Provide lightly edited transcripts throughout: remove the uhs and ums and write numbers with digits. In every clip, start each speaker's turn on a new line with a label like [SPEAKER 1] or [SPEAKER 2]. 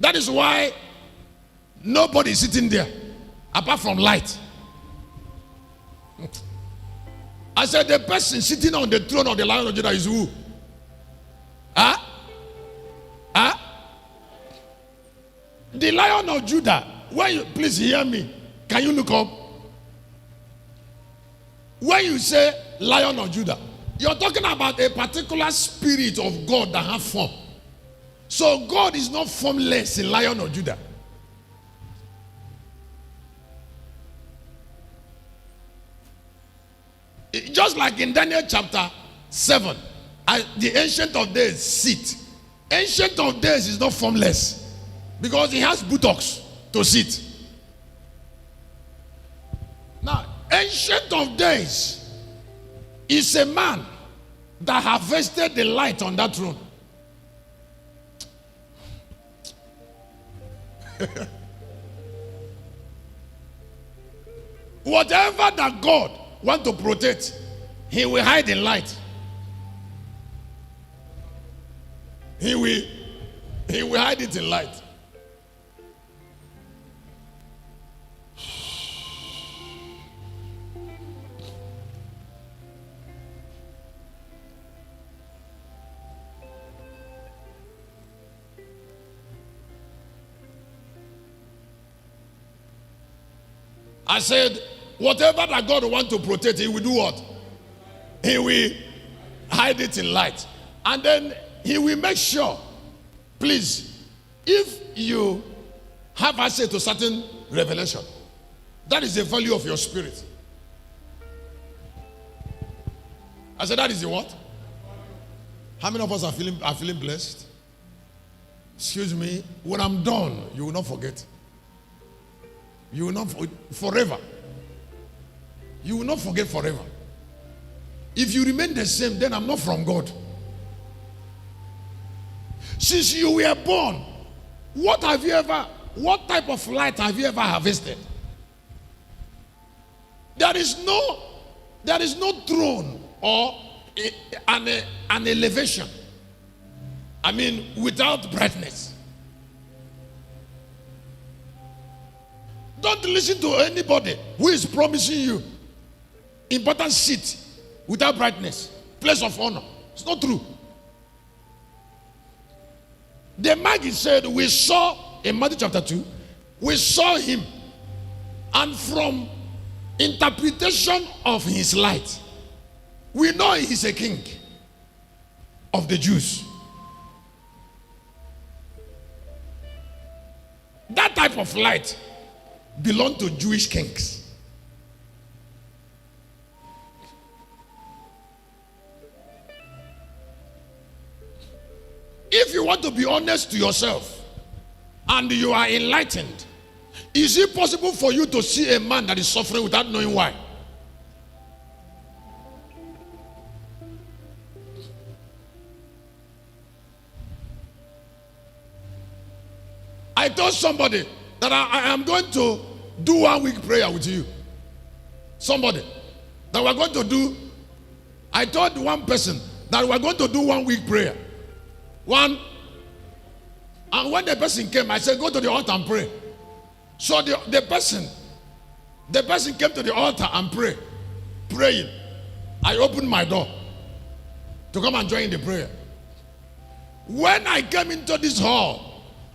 [SPEAKER 1] That is why nobody is sitting there apart from light. I said the person sitting on the throne of the Lion of Judah is who? Huh? Huh? The Lion of Judah. When you, please hear me. Can you look up? When you say Lion of Judah, you're talking about a particular spirit of God that have form. So God is not formless in Lion of Judah. Just like in Daniel chapter 7, the Ancient of Days sit. Ancient of Days is not formless because he has buttocks to sit. Now, Ancient of Days is a man that harvested the light on that throne. Whatever that God wants to protect, he will hide in light. He will hide it in light. I said, whatever that God wants to protect, he will do what? He will hide it in light. And then he will make sure, please, if you have access to certain revelation, that is the value of your spirit. I said, that is the what? How many of us are feeling blessed? Excuse me, when I'm done, you will not forget. You will not forever. You will not forget forever. If you remain the same, then I'm not from God. Since you were born, what type of light have you ever harvested? There is no throne or an elevation. I mean, without brightness. Don't listen to anybody who is promising you important seat without brightness, place of honor. It's not true. The Magi said, we saw in Matthew chapter 2, we saw him, and from interpretation of his light, we know he's a king of the Jews. That type of light belong to Jewish kings. If you want to be honest to yourself and you are enlightened, is it possible for you to see a man that is suffering without knowing why? I told somebody that I am going to do 1 week prayer with you. Somebody that we're going to do. I told one person that we're going to do 1 week prayer. And when the person came, I said, go to the altar and pray. So the person came to the altar and praying. I opened my door to come and join the prayer. When I came into this hall,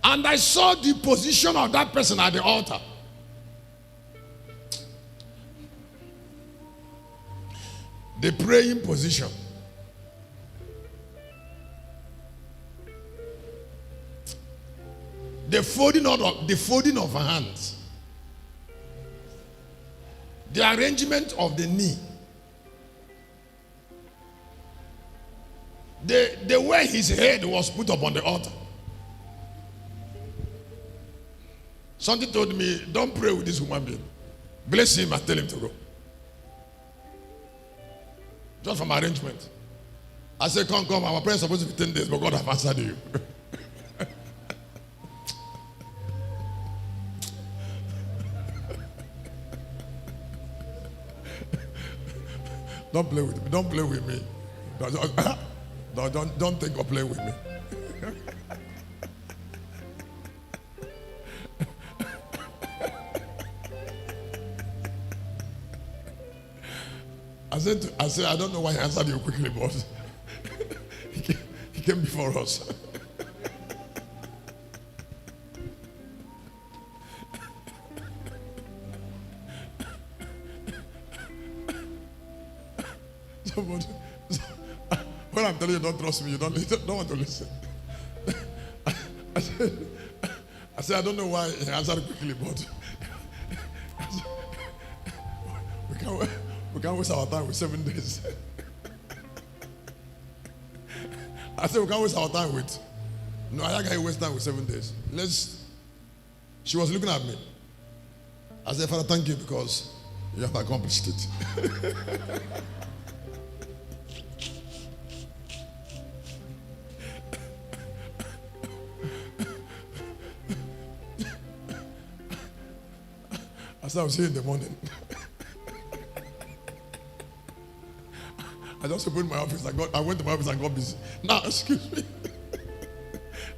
[SPEAKER 1] and I saw the position of that person at the altar, the praying position, the folding of hands, the arrangement of the knee, the way his head was put up on the altar. Something told me, don't pray with this human being. Bless him and tell him to go. Just from arrangement. I said, come, our prayer is supposed to be 10 days, but God has answered you. Don't play with me. Don't play with me. Don't think of playing with me. I said, I don't know why he answered you quickly, but he came before us. When I'm telling you, don't trust me, you don't want to listen. I said, I don't know why he answered quickly, but we can't waste our time with 7 days. I said, we can't waste our time with. No, I can't waste time with 7 days. She was looking at me. I said, Father, thank you because you have accomplished it. As I was here in the morning, I just opened my office. I went to my office and got busy. Now, excuse me.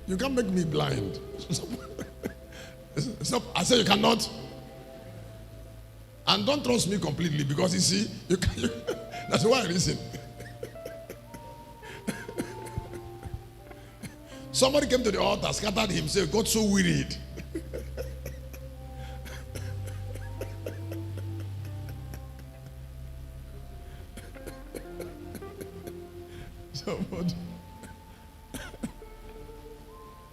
[SPEAKER 1] You can't make me blind. Stop. I said you cannot. And don't trust me completely because you see, that's why I listen. Somebody came to the altar, scattered himself, got so worried.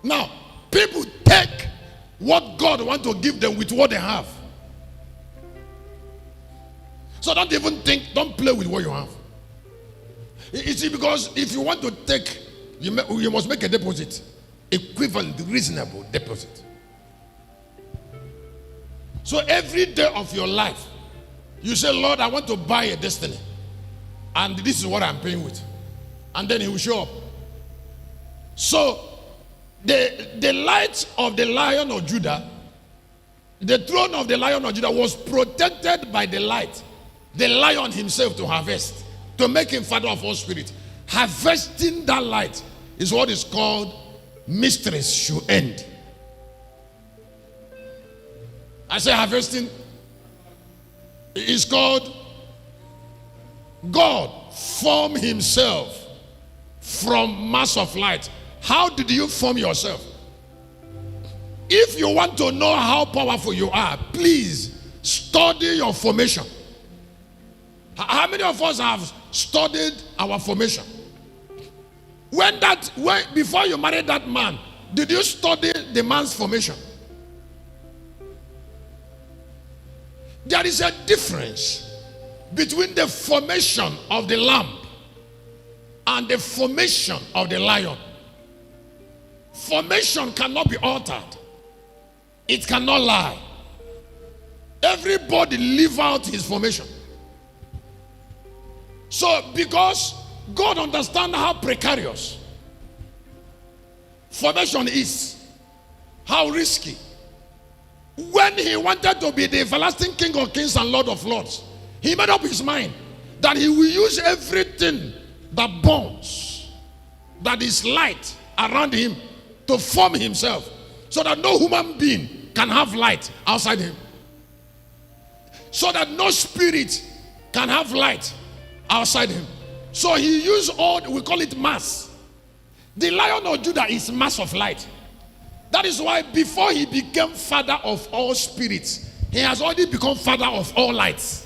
[SPEAKER 1] Now, people take what God wants to give them with what they have. So don't even think, don't play with what you have. You see, because if you want to take, you must make a deposit, equivalent, reasonable deposit. So every day of your life, you say, Lord, I want to buy a destiny. And this is what I'm paying with. And then he will show up. So the light of the Lion of Judah, the throne of the Lion of Judah was protected by the light. The lion himself to harvest, to make him father of all spirits. Harvesting that light is what is called mysteries should end. I say harvesting is called God form himself from mass of light. How did you form yourself? If you want to know how powerful you are, please study your formation. How many of us have studied our formation? Before you married that man, did you study the man's formation? There is a difference between the formation of the lamb and the formation of the lion. Formation cannot be altered. It cannot lie. Everybody live out his formation. So, because God understands how precarious formation is, how risky. When he wanted to be the everlasting King of Kings and Lord of Lords, he made up his mind that he will use everything that burns, that is light around him, to form himself, so that no human being can have light outside him, so that no spirit can have light outside him. So he used all, we call it mass. The Lion of Judah is mass of light. That is why before he became father of all spirits, he has already become father of all lights.